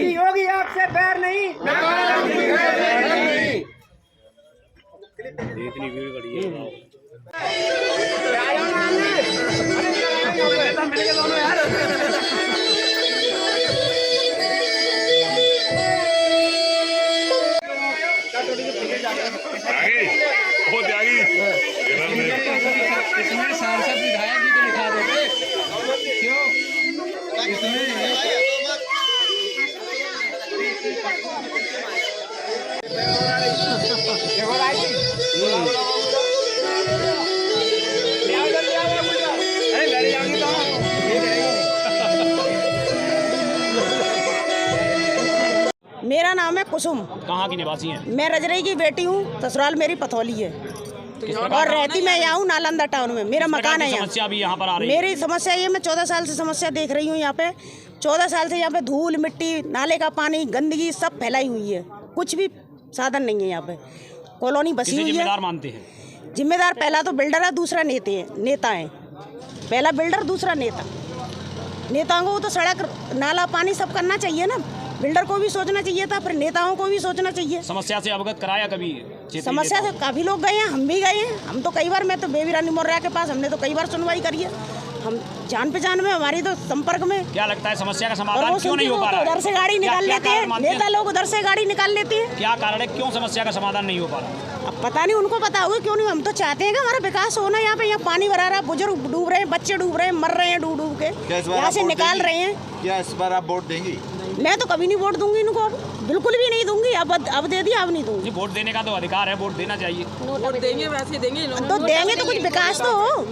योगी आपसे बैर नहीं, इतनी भीड़ खड़ी है। इसमें सांसद विधायक जी को लिखा देते क्यों इसमें मेरा नाम है कुसुम। कहाँ की निवासी हैं? मैं रजरई की बेटी हूँ, ससुराल मेरी पथौली है और रहती मैं यहाँ हूँ नालंदा टाउन में। मेरा मकान है यहाँ। समस्या भी यहाँ पर आ रही है? मेरी समस्या ये, मैं 14 साल से समस्या देख रही हूँ यहाँ पे। 14 साल से यहाँ पे धूल मिट्टी, नाले का पानी, गंदगी सब फैलाई हुई है। कुछ भी साधन नहीं है यहाँ पे। कॉलोनी बसी हुई है। जिम्मेदार मानते हैं? जिम्मेदार पहला तो बिल्डर है, दूसरा नेता है। पहला बिल्डर, दूसरा नेता। नेताओं को तो सड़क नाला पानी सब करना चाहिए ना। बिल्डर को भी सोचना चाहिए था, फिर नेताओं को भी सोचना चाहिए। समस्या से अवगत कराया कभी? समस्या से काफी लोग गए हैं, हम भी गए हैं। हम तो कई बार, मैं तो बेबी रानी मोर्या के पास हमने तो कई बार सुनवाई करी है। हम जान पहचान में, हमारी तो संपर्क में। क्या लगता है समस्या का समाधान क्यों नहीं हो पा रहा है? उधर से गाड़ी निकाल लेते हैं नेता लोग, उधर से गाड़ी निकाल लेते हैं। क्या कारण है, क्यों समस्या का समाधान नहीं हो पा रहा? अब पता नहीं, उनको पता होगा क्यों नहीं। हम तो चाहते हैं कि हमारा विकास होना। यहाँ पे यहाँ पानी भरा रहा, बुजुर्ग डूब रहे हैं, बच्चे डूब रहे हैं, मर रहे हैं डूब डूब के, यहाँ से निकाल रहे हैं। क्या इस बार आप वोट देंगी? मैं तो कभी नहीं वोट दूंगी इनको, अब बिल्कुल भी नहीं दूंगी। अब दे दिया, अब नहीं दूंगी। वोट देने का तो अधिकार है, वोट देना चाहिए। वोट देंगे, वैसे देंगे तो देंगे तो कुछ विकास तो हो,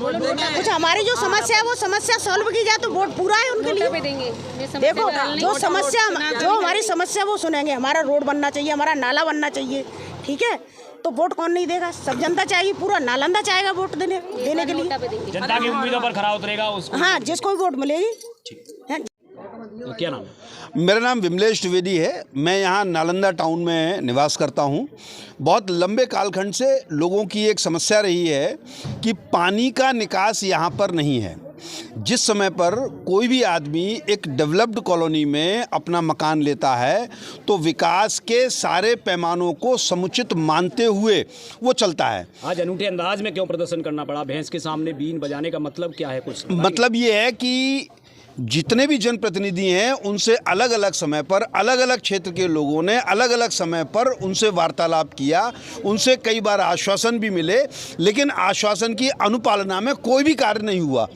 कुछ हमारी जो समस्या है वो समस्या सॉल्व की जाए तो वोट पूरा है उनके लिए। देखो, जो समस्या, जो हमारी समस्या वो सुनेंगे। हमारा रोड बनना चाहिए, हमारा नाला बनना चाहिए, ठीक है? तो वोट कौन नहीं देगा? सब जनता चाहिए, पूरा नालंदा चाहेगा वोट देने के लिए। जनता की उम्मीदों पर खरा उतरेगा उसको। हाँ, जिसको भी वोट मिलेगी। तो क्या नाम है? मेरा नाम विमलेश द्विवेदी है। मैं यहाँ नालंदा टाउन में निवास करता हूँ। बहुत लंबे कालखंड से लोगों की एक समस्या रही है कि पानी का निकास यहाँ पर नहीं है। जिस समय पर कोई भी आदमी एक डेवलप्ड कॉलोनी में अपना मकान लेता है तो विकास के सारे पैमानों को समुचित मानते हुए वो चलता है। आज अनूठे अंदाज में क्यों प्रदर्शन करना पड़ा? भैंस के सामने बीन बजाने का मतलब क्या है? कुछ मतलब ये है कि जितने भी जनप्रतिनिधि हैं उनसे अलग अलग समय पर, अलग अलग क्षेत्र के लोगों ने अलग अलग समय पर उनसे वार्तालाप किया। उनसे कई बार आश्वासन भी मिले, लेकिन आश्वासन की अनुपालना में कोई भी कार्य नहीं हुआ।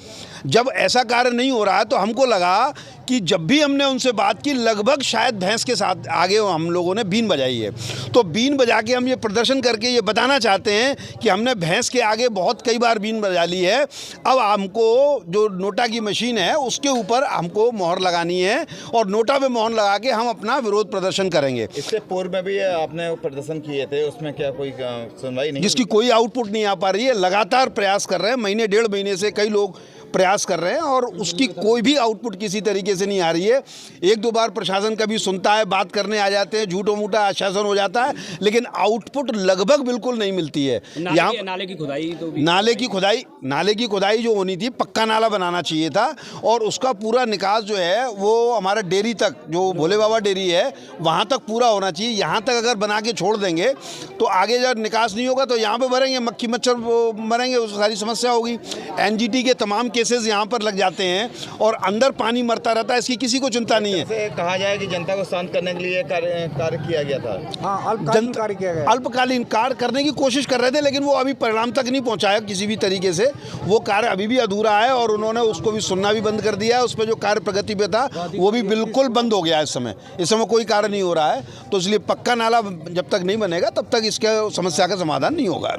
जब ऐसा कार्य नहीं हो रहा है तो हमको लगा कि जब भी हमने उनसे बात की, लगभग शायद भैंस के साथ आगे हम लोगों ने बीन बजाई है। तो बीन बजा के हम ये प्रदर्शन करके ये बताना चाहते हैं कि हमने भैंस के आगे बहुत कई बार बीन बजा ली है। अब हमको जो नोटा की मशीन है उसके ऊपर हमको मोहर लगानी है और नोटा पे मोहर लगा के हम अपना विरोध प्रदर्शन करेंगे। इससे पूर्व में भी आपने प्रदर्शन किए थे, उसमें क्या कोई सुनवाई नहीं? जिसकी कोई आउटपुट नहीं आ पा रही है। लगातार प्रयास कर रहे हैं, महीने डेढ़ महीने से कई लोग प्रयास कर रहे हैं और उसकी कोई भी आउटपुट किसी तरीके से नहीं आ रही है। एक दो बार प्रशासन कभी सुनता है, बात करने आ जाते हैं, झूठो मूठा आश्वासन हो जाता है, लेकिन आउटपुट लगभग बिल्कुल नहीं मिलती है। यहाँ नाले की खुदाई तो भी नाले की खुदाई जो होनी थी, पक्का नाला बनाना चाहिए था और उसका पूरा निकास जो है वो हमारा डेयरी तक, जो भोले बाबा डेयरी है वहाँ तक पूरा होना चाहिए। यहाँ तक अगर बना के छोड़ देंगे तो आगे जब निकास नहीं होगा तो यहाँ पे भरेंगे, मक्खी मच्छर मरेंगे, उस सारी समस्या होगी। एनजीटी के तमाम केसेस यहाँ पर लग जाते हैं और अंदर पानी मरता रहता है, इसकी किसी को चिंता नहीं है। कहा जाए कि जनता को शांत करने के लिए कार्य किया गया था। हाँ, अल्पकालीन कार्य किया गया। अल्पकालीन कार्य करने की कोशिश कर रहे थे, लेकिन वो अभी परिणाम तक नहीं पहुंचाया किसी भी तरीके से। वो कार्य अभी भी अधूरा है और उन्होंने उसको भी सुनना भी बंद कर दिया है। उस पर जो कार्य प्रगति पे था वो भी बिल्कुल बंद हो गया है। इस समय कोई कार्य नहीं हो रहा है, तो इसलिए पक्का नाला जब तक नहीं बनेगा तब तक इसके समस्या का समाधान नहीं होगा।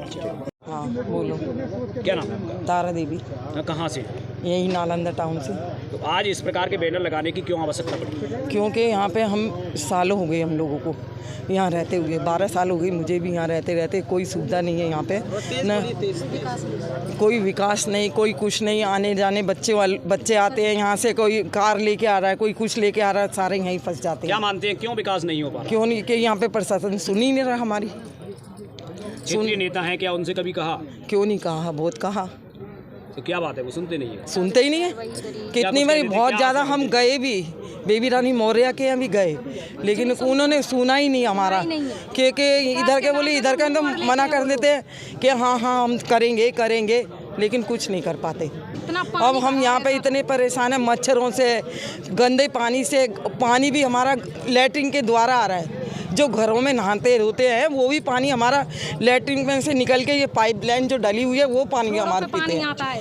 हाँ बोलो। क्या नाम है आपका? तारा देवी, कहाँ से? यही नालंदा टाउन से। तो आज इस प्रकार के बैनर लगाने की क्यों आवश्यकता पड़ी? क्योंकि यहाँ पे हम सालों हो गए हम लोगों को यहाँ रहते हुए, 12 साल हो गई मुझे भी यहाँ रहते रहते। कोई सुविधा नहीं है यहाँ पे, न कोई विकास नहीं, कोई कुछ नहीं। आने जाने बच्चे आते हैं यहाँ से, कोई कार लेके आ रहा है, कोई कुछ लेके आ रहा है, सारे यहीं फंस जाते क्या हैं। मानते हैं क्यों विकास नहीं हो पा रहा? क्यों नहीं कि यहाँ पे प्रशासन सुन ही नहीं रहा हमारी। क्षेत्रीय नेता हैं, क्या उनसे कभी कहा? क्यों नहीं कहा, बहुत कहा। तो क्या बात है, वो सुनते नहीं है? सुनते ही नहीं है। कितनी बार बहुत ज़्यादा हम गए भी, बेबी रानी मौर्य के यहाँ भी गए, लेकिन उन्होंने सुना ही नहीं हमारा। क्योंकि इधर के बोले, इधर का तो मना कर देते हैं कि हाँ हाँ हम करेंगे, लेकिन कुछ नहीं कर पाते। अब हम यहाँ पे इतने परेशान हैं मच्छरों से, गंदे पानी से। पानी भी हमारा लैट्रिन के द्वारा आ रहा है, जो घरों में नहाते होते हैं वो भी पानी हमारा लैट्रिन में से निकल के ये पाइपलाइन जो डली हुई है वो पानी हमारा पीते हैं।